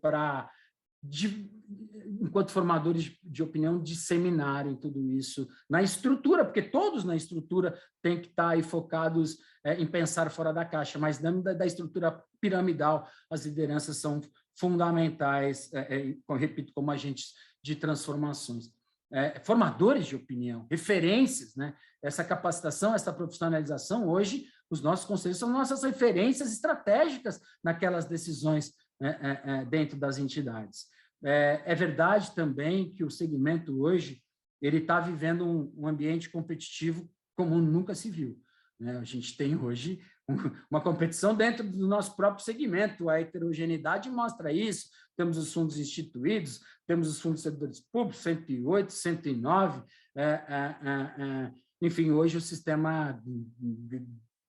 enquanto formadores de opinião, disseminarem tudo isso na estrutura, porque todos na estrutura têm que estar aí focados em pensar fora da caixa, mas dentro da estrutura piramidal, as lideranças são fundamentais, repito, como agentes de transformações. Formadores de opinião, referências, né? Essa capacitação, essa profissionalização, hoje, os nossos conselhos são nossas referências estratégicas naquelas decisões dentro das entidades. É verdade também que o segmento hoje ele está vivendo um ambiente competitivo como nunca se viu, né? A gente tem hoje uma competição dentro do nosso próprio segmento, a heterogeneidade mostra isso, temos os fundos instituídos, temos os fundos de servidores públicos, 108, 109, enfim, hoje o sistema de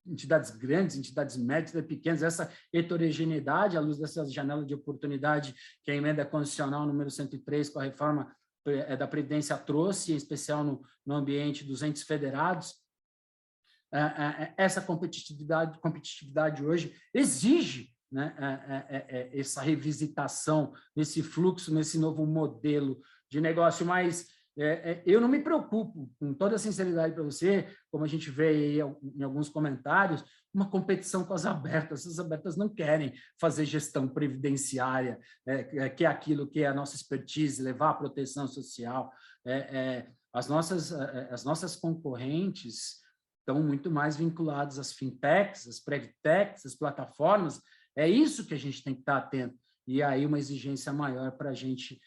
entidades grandes, entidades médias e pequenas, essa heterogeneidade, à luz dessa janela de oportunidade que a emenda constitucional número 103, com a reforma da Previdência trouxe, em especial no ambiente dos entes federados, essa competitividade hoje exige, né, essa revisitação, nesse fluxo, nesse novo modelo de negócio, mas Eu não me preocupo, com toda a sinceridade para você, como a gente vê aí em alguns comentários, uma competição com as abertas. As abertas não querem fazer gestão previdenciária, que é aquilo que é a nossa expertise, levar a proteção social. As nossas concorrentes estão muito mais vinculadas às fintechs, às prevtechs, às plataformas. É isso que a gente tem que estar atento. E aí uma exigência maior para a gente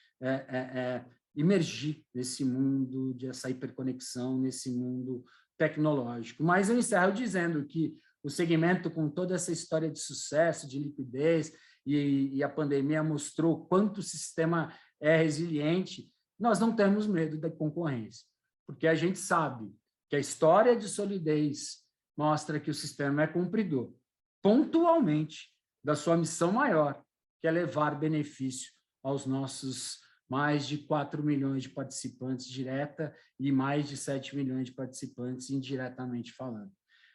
emergir nesse mundo dessa hiperconexão, nesse mundo tecnológico. Mas eu encerro dizendo que o segmento, com toda essa história de sucesso, de liquidez, e a pandemia mostrou quanto o sistema é resiliente, nós não temos medo da concorrência, porque a gente sabe que a história de solidez mostra que o sistema é cumpridor, pontualmente, da sua missão maior, que é levar benefício aos nossos mais de 4 milhões de participantes direta e mais de 7 milhões de participantes indiretamente falando.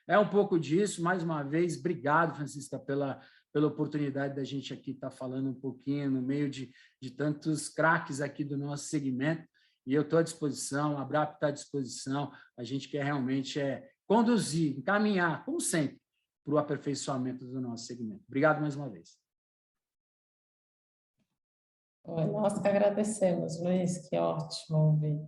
É um pouco disso. Mais uma vez, obrigado, Francisca, pela oportunidade da gente aqui estar falando um pouquinho no meio de tantos craques aqui do nosso segmento. E eu estou à disposição, a Abrap está à disposição. A gente quer realmente conduzir, encaminhar, como sempre, para o aperfeiçoamento do nosso segmento. Obrigado mais uma vez. Nós que agradecemos, Luiz, que ótimo ouvir.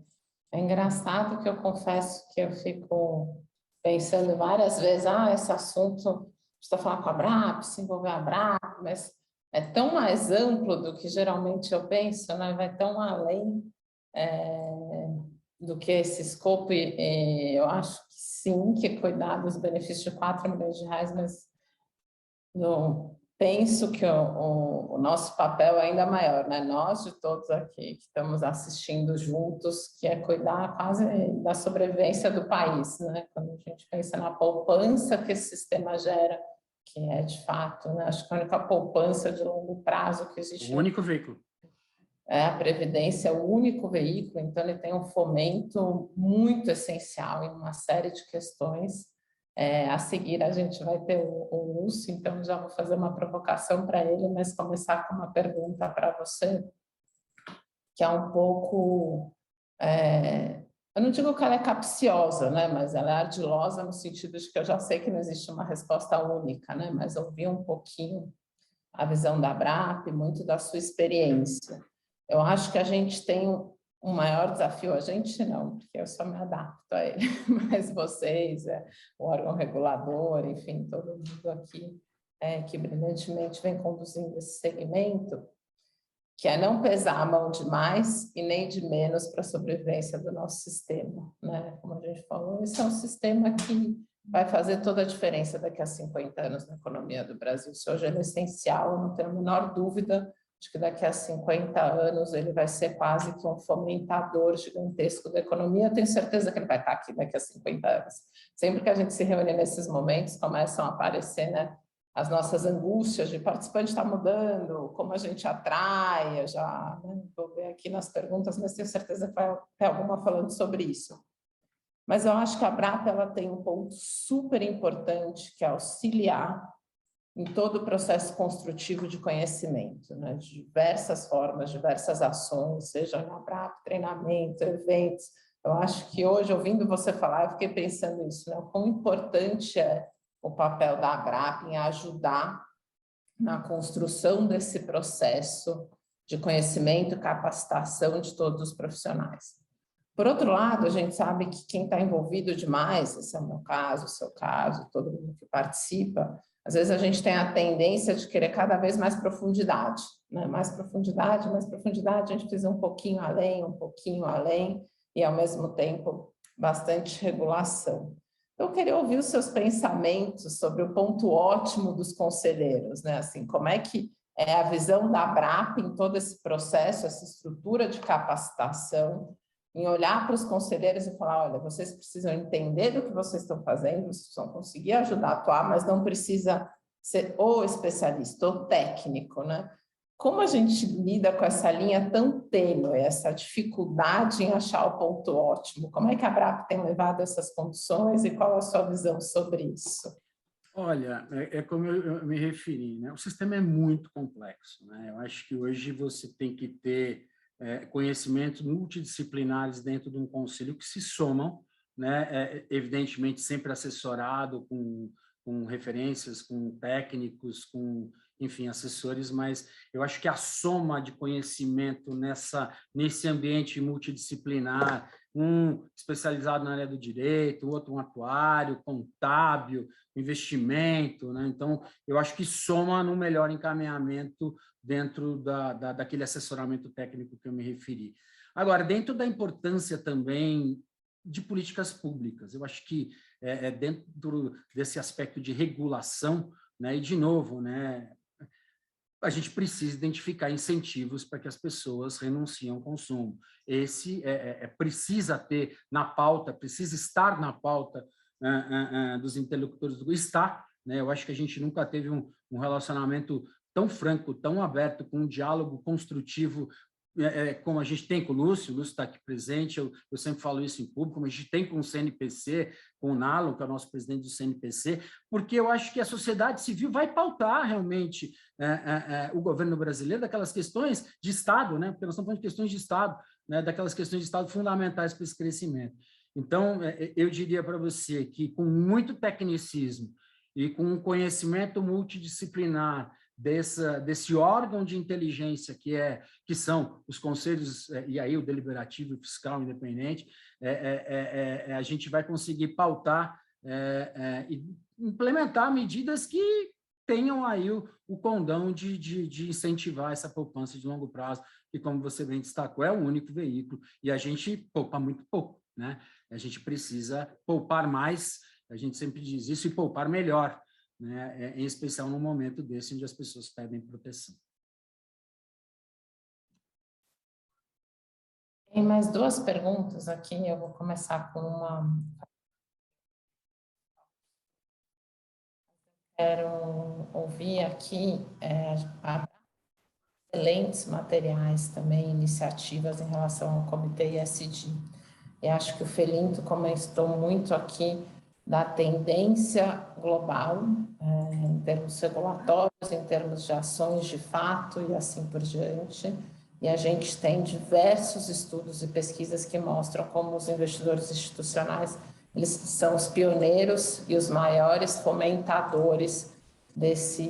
É engraçado que eu confesso que eu fico pensando várias vezes, esse assunto precisa falar com a Abrap, se envolver a Abrap, mas é tão mais amplo do que geralmente eu penso, né? Vai tão além do que esse escopo, e eu acho que sim, que cuidar dos benefícios de 4 milhões de reais, mas não, penso que o nosso papel é ainda maior, né? Nós, de todos aqui que estamos assistindo juntos, que é cuidar quase da sobrevivência do país, né? Quando a gente pensa na poupança que esse sistema gera, que é de fato, né? Acho que a única poupança de longo prazo que existe. O único veículo. A Previdência é o único veículo, então ele tem um fomento muito essencial em uma série de questões. A seguir a gente vai ter o Lúcio, então já vou fazer uma provocação para ele, mas começar com uma pergunta para você, que é um pouco, eu não digo que ela é capciosa, né, mas ela é ardilosa no sentido de que eu já sei que não existe uma resposta única, né, mas ouvir um pouquinho a visão da Abrap, muito da sua experiência. Eu acho que a gente tem um maior desafio, a gente não, porque eu só me adapto a ele, mas vocês, o órgão regulador, enfim, todo mundo aqui que brilhantemente vem conduzindo esse segmento, que é não pesar a mão de mais e nem de menos para a sobrevivência do nosso sistema, né? Como a gente falou, esse é um sistema que vai fazer toda a diferença daqui a 50 anos na economia do Brasil. Se hoje ele é essencial, eu não tenho a menor dúvida de que daqui a 50 anos ele vai ser quase que um fomentador gigantesco da economia. Eu tenho certeza que ele vai estar aqui daqui a 50 anos. Sempre que a gente se reúne nesses momentos, começam a aparecer, né, as nossas angústias de participante está mudando, como a gente atrai, eu já vou ver aqui nas perguntas, mas tenho certeza que vai ter alguma falando sobre isso. Mas eu acho que a Abrap ela tem um ponto super importante, que é auxiliar em todo o processo construtivo de conhecimento, né? De diversas formas, diversas ações, seja na Abrap, treinamento, eventos. Eu acho que hoje, ouvindo você falar, eu fiquei pensando nisso, né? O quão importante é o papel da Abrap em ajudar na construção desse processo de conhecimento e capacitação de todos os profissionais. Por outro lado, a gente sabe que quem está envolvido demais, esse é o meu caso, o seu caso, todo mundo que participa, às vezes a gente tem a tendência de querer cada vez mais profundidade, né? Mais profundidade, a gente precisa um pouquinho além, e ao mesmo tempo bastante regulação. Eu queria ouvir os seus pensamentos sobre o ponto ótimo dos conselheiros, né? Assim, como é que é a visão da Abrap em todo esse processo, essa estrutura de capacitação, em olhar para os conselheiros e falar, olha, vocês precisam entender do que vocês estão fazendo, vocês precisam conseguir ajudar a atuar, mas não precisa ser ou especialista ou técnico, né? Como a gente lida com essa linha tão tênue, essa dificuldade em achar o ponto ótimo? Como é que a Abrap tem levado essas condições e qual a sua visão sobre isso? Olha, como eu me referi, né? O sistema é muito complexo, né? Eu acho que hoje você tem que ter conhecimentos multidisciplinares dentro de um conselho que se somam, né, evidentemente sempre assessorado com referências, com técnicos, com, enfim, assessores, mas eu acho que a soma de conhecimento nesse ambiente multidisciplinar, um especializado na área do direito, outro um atuário, contábil, investimento, né? Então, eu acho que soma no melhor encaminhamento dentro daquele assessoramento técnico que eu me referi. Agora, dentro da importância também de políticas públicas, eu acho que dentro desse aspecto de regulação, né, e, de novo, né, a gente precisa identificar incentivos para que as pessoas renunciem ao consumo. Esse precisa ter na pauta, precisa estar na pauta dos interlocutores do Estado, né? Eu acho que a gente nunca teve um relacionamento tão franco, tão aberto, com um diálogo construtivo, como a gente tem com o Lúcio está aqui presente, eu sempre falo isso em público, como a gente tem com o CNPC, com o Nalo, que é o nosso presidente do CNPC, porque eu acho que a sociedade civil vai pautar realmente o governo brasileiro daquelas questões de Estado, né? Porque nós estamos falando de questões de Estado, né? Daquelas questões de Estado fundamentais para esse crescimento. Então, eu diria para você que, com muito tecnicismo e com um conhecimento multidisciplinar desse órgão de inteligência que são os conselhos, e aí o deliberativo e o fiscal independente, a gente vai conseguir pautar e implementar medidas que tenham aí o condão de incentivar essa poupança de longo prazo, que, como você bem destacou, é o único veículo, e a gente poupa muito pouco, né? A gente precisa poupar mais, a gente sempre diz isso, e poupar melhor, né? Em especial num momento desse, onde as pessoas pedem proteção. Tem mais duas perguntas aqui, eu vou começar com uma. Quero ouvir aqui excelentes materiais também, iniciativas em relação ao Comitê ESG. Eu acho que o Felinto comentou muito aqui da tendência global, em termos regulatórios, em termos de ações de fato e assim por diante. E a gente tem diversos estudos e pesquisas que mostram como os investidores institucionais, eles são os pioneiros e os maiores fomentadores desse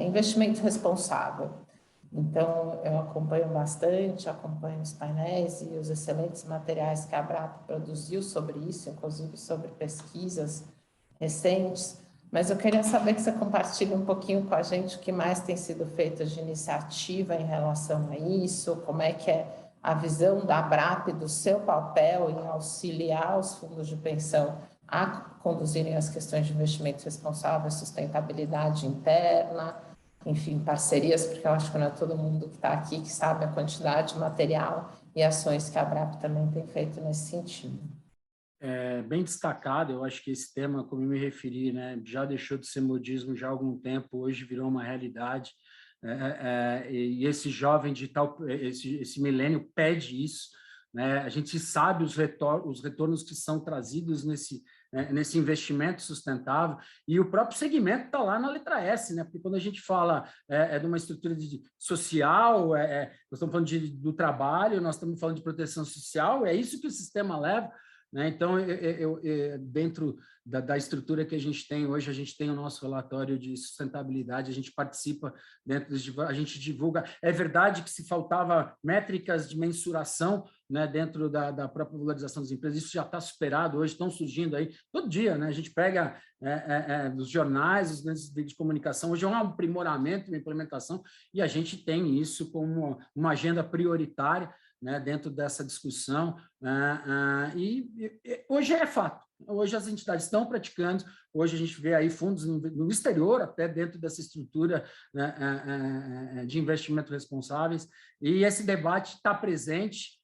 investimento responsável. Então, eu acompanho bastante, acompanho os painéis e os excelentes materiais que a Abrap produziu sobre isso, inclusive sobre pesquisas recentes, mas eu queria saber que você compartilhe um pouquinho com a gente o que mais tem sido feito de iniciativa em relação a isso, como é que é a visão da Abrap, do seu papel em auxiliar os fundos de pensão a conduzirem as questões de investimento responsável, sustentabilidade interna, enfim, parcerias, porque eu acho que não é todo mundo que está aqui que sabe a quantidade de material e ações que a Abrap também tem feito nesse sentido. Bem destacado, eu acho que esse tema, como eu me referi, né, já deixou de ser modismo já há algum tempo, hoje virou uma realidade, e esse jovem digital, esse milênio pede isso, né? A gente sabe os retornos que são trazidos nesse investimento sustentável, e o próprio segmento está lá na letra S, né? Porque quando a gente fala de uma estrutura social, nós estamos falando do trabalho, nós estamos falando de proteção social, é isso que o sistema leva, né? Então, dentro da estrutura que a gente tem hoje, a gente tem o nosso relatório de sustentabilidade, a gente participa a gente divulga. É verdade que se faltava métricas de mensuração, né, dentro da própria valorização das empresas, isso já está superado, hoje estão surgindo aí, todo dia, né? A gente pega dos jornais, os meios de comunicação, hoje é um aprimoramento, uma implementação, e a gente tem isso como uma agenda prioritária, né, dentro dessa discussão, e hoje é fato, hoje as entidades estão praticando, hoje a gente vê aí fundos no exterior, até dentro dessa estrutura, né, de investimento responsáveis, e esse debate está presente,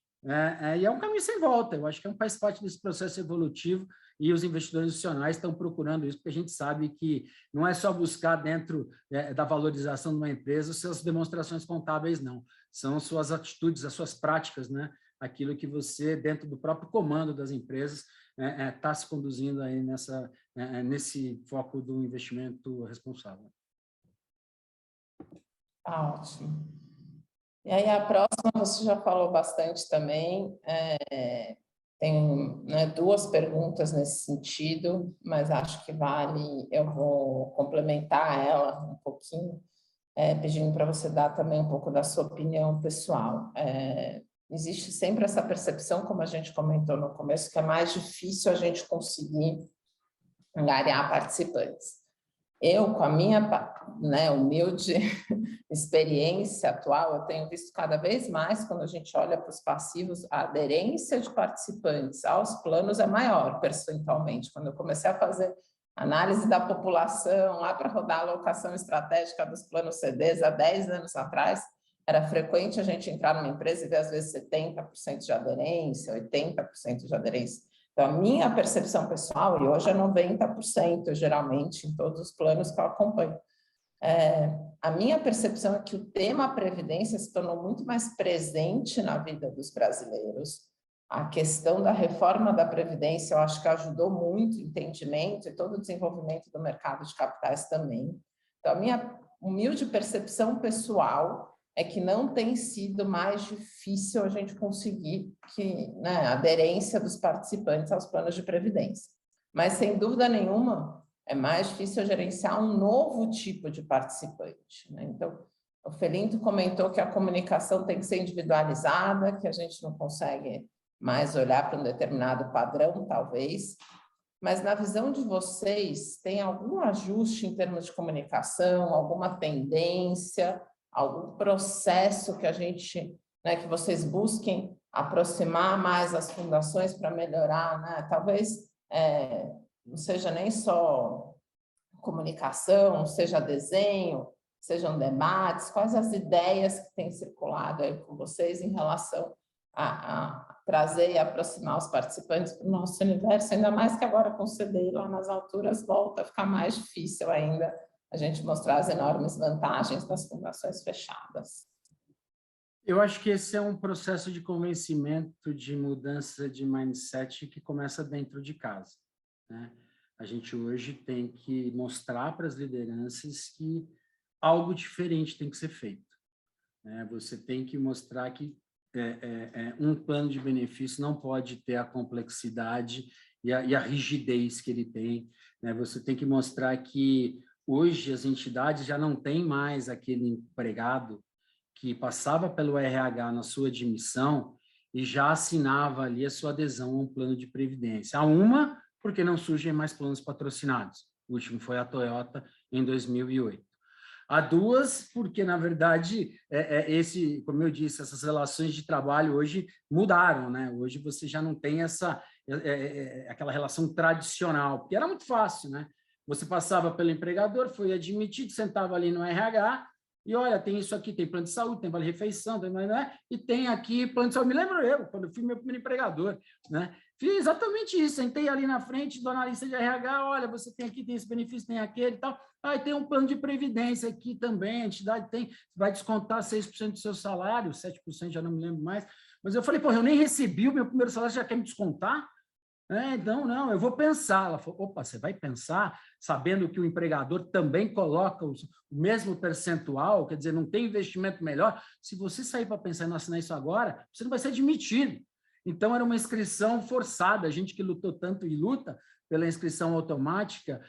e é um caminho sem volta, eu acho que faz parte desse processo evolutivo, e os investidores institucionais estão procurando isso, porque a gente sabe que não é só buscar dentro da valorização de uma empresa suas demonstrações contábeis, não. São suas atitudes, as suas práticas, né? Aquilo que você, dentro do próprio comando das empresas, está se conduzindo aí nesse foco do investimento responsável. Ótimo. E aí a próxima você já falou bastante também, tem, né, duas perguntas nesse sentido, mas acho que vale, eu vou complementar ela um pouquinho, pedindo para você dar também um pouco da sua opinião pessoal. Existe sempre essa percepção, como a gente comentou no começo, que é mais difícil a gente conseguir angariar participantes. Eu, com a minha, né, humilde experiência atual, eu tenho visto cada vez mais, quando a gente olha para os passivos, a aderência de participantes aos planos é maior, percentualmente. Quando eu comecei a fazer análise da população, lá para rodar a alocação estratégica dos planos CDs, há 10 anos atrás, era frequente a gente entrar numa empresa e ver, às vezes, 70% de aderência, 80% de aderência. Então, a minha percepção pessoal, e hoje é 90%, geralmente, em todos os planos que eu acompanho, a minha percepção é que o tema Previdência se tornou muito mais presente na vida dos brasileiros. A questão da reforma da Previdência, eu acho que ajudou muito o entendimento e todo o desenvolvimento do mercado de capitais também. Então, a minha humilde percepção pessoal é que não tem sido mais difícil a gente conseguir né, a aderência dos participantes aos planos de previdência. Mas, sem dúvida nenhuma, é mais difícil gerenciar um novo tipo de participante, né? Então, o Felinto comentou que a comunicação tem que ser individualizada, que a gente não consegue mais olhar para um determinado padrão, talvez. Mas, na visão de vocês, tem algum ajuste em termos de comunicação, alguma tendência, algum processo que a gente, né, que vocês busquem aproximar mais as fundações para melhorar, né? Talvez não seja nem só comunicação, seja desenho, sejam debates, quais as ideias que têm circulado aí com vocês em relação a trazer e aproximar os participantes para o nosso universo, ainda mais que agora com o CDI lá nas alturas volta a ficar mais difícil ainda a gente mostrar as enormes vantagens das fundações fechadas. Eu acho que esse é um processo de convencimento, de mudança de mindset que começa dentro de casa, né? A gente hoje tem que mostrar para as lideranças que algo diferente tem que ser feito, né? Você tem que mostrar que um plano de benefício não pode ter a complexidade e a rigidez que ele tem, né? Você tem que mostrar que hoje as entidades já não têm mais aquele empregado que passava pelo RH na sua admissão e já assinava ali a sua adesão a um plano de previdência. Porque não surgem mais planos patrocinados. O último foi a Toyota em 2008. Há duas, porque, na verdade, como eu disse, essas relações de trabalho hoje mudaram, né? Hoje você já não tem aquela relação tradicional, porque era muito fácil, né? Você passava pelo empregador, foi admitido, sentava ali no RH, e olha, tem isso aqui, tem plano de saúde, tem vale-refeição, e tem aqui plano de saúde. Me lembro eu, quando eu fui meu primeiro empregador, né? Fiz exatamente isso, sentei ali na frente do analista de RH, olha, você tem aqui, tem esse benefício, tem aquele e tal. Aí tem um plano de previdência aqui também, a entidade vai descontar 6% do seu salário, 7%, já não me lembro mais. Mas eu falei, pô, eu nem recebi o meu primeiro salário, você já quer me descontar? Então, não, eu vou pensar. Ela falou, opa, você vai pensar sabendo que o empregador também coloca o mesmo percentual, quer dizer, não tem investimento melhor. Se você sair para pensar e não assinar isso agora, você não vai ser admitido. Então, era uma inscrição forçada, a gente que lutou tanto e luta pela inscrição automática,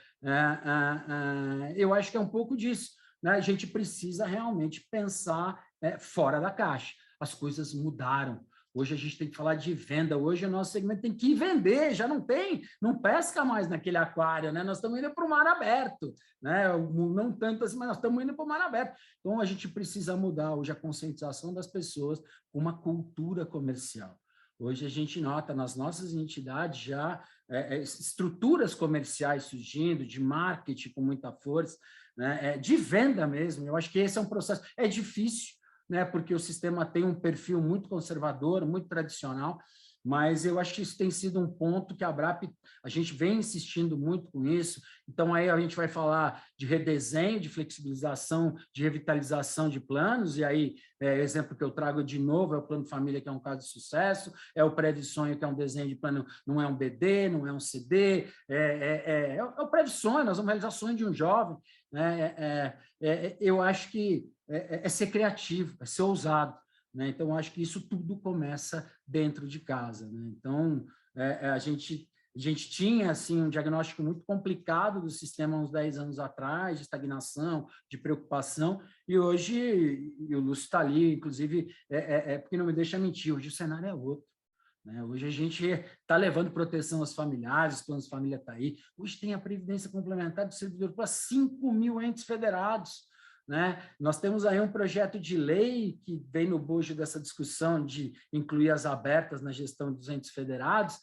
eu acho que é um pouco disso, né? A gente precisa realmente pensar fora da caixa. As coisas mudaram. Hoje a gente tem que falar de venda, hoje o nosso segmento tem que vender, já não pesca mais naquele aquário, né? Nós estamos indo para o mar aberto, né? Não tanto assim, mas nós estamos indo para o mar aberto. Então, a gente precisa mudar hoje a conscientização das pessoas com uma cultura comercial. Hoje a gente nota nas nossas entidades já estruturas comerciais surgindo, de marketing com muita força, né? De venda mesmo. Eu acho que esse é um processo, é difícil, né? Porque o sistema tem um perfil muito conservador, muito tradicional, mas eu acho que isso tem sido um ponto que a ABRAP, a gente vem insistindo muito com isso. Então, aí a gente vai falar de redesenho, de flexibilização, de revitalização de planos, e aí, o exemplo que eu trago de novo é o Plano Família, que é um caso de sucesso, é o Previsonho, que é um desenho de plano, não é um BD, não é um CD, é o Previsonho, nós vamos realizar o sonho de um jovem, né? Eu acho que é ser criativo, é ser ousado. né? Então, acho que isso tudo começa dentro de casa, né? Então, a gente tinha assim, um diagnóstico muito complicado do sistema uns 10 anos atrás, de estagnação, de preocupação, e hoje, e o Lúcio está ali, inclusive, porque não me deixa mentir, hoje o cenário é outro. Né? Hoje a gente está levando proteção aos familiares, os planos de família está aí. Hoje tem a Previdência Complementar do Servidor para 5 mil entes federados. Né? Nós temos aí um projeto de lei que vem no bojo dessa discussão de incluir as abertas na gestão dos entes federados,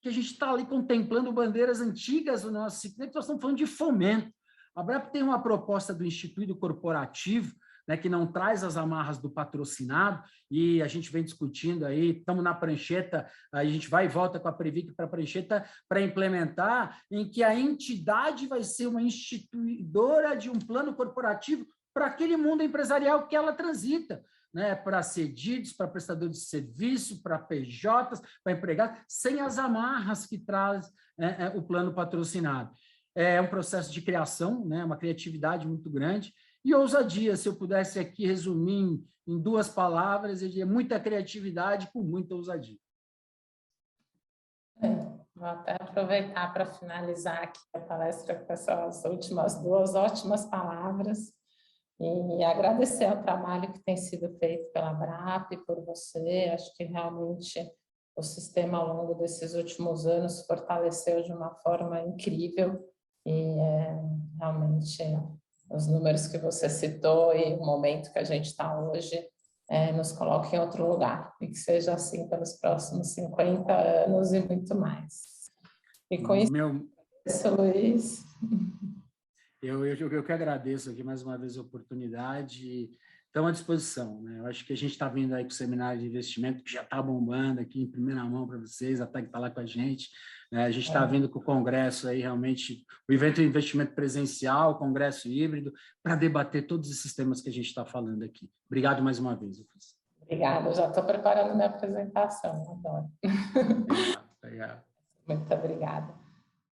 que a gente está ali contemplando bandeiras antigas do nosso ciclo, nós estamos falando de fomento. A Abrap tem uma proposta do Instituto Corporativo, né, que não traz as amarras do patrocinado, e a gente vem discutindo aí, estamos na prancheta, a gente vai e volta com a Previc para a prancheta para implementar, em que a entidade vai ser uma instituidora de um plano corporativo para aquele mundo empresarial que ela transita, né, para cedidos, para prestadores de serviço, para PJs, para empregados, sem as amarras que traz o plano patrocinado. É um processo de criação, né, uma criatividade muito grande, e ousadia. Se eu pudesse aqui resumir em 2 palavras, eu diria muita criatividade com muita ousadia. Vou até aproveitar para finalizar aqui a palestra com essas últimas 2 ótimas palavras e agradecer ao trabalho que tem sido feito pela Abrap, por você. Acho que realmente o sistema ao longo desses últimos anos fortaleceu de uma forma incrível e realmente os números que você citou e o momento que a gente está hoje nos coloca em outro lugar, e que seja assim pelos próximos 50 anos e muito mais. E com isso, Luiz. Eu que agradeço aqui mais uma vez a oportunidade. Estamos à disposição, né? Eu acho que a gente está vindo aí com o seminário de investimento, que já está bombando aqui em primeira mão para vocês, a TAG está lá com a gente. A gente está vindo com o congresso aí, realmente, o evento de investimento presencial, o congresso híbrido, para debater todos esses temas que a gente está falando aqui. Obrigado mais uma vez, Luiz. Obrigada, eu já estou preparando minha apresentação, adoro. Obrigado. Muito obrigada.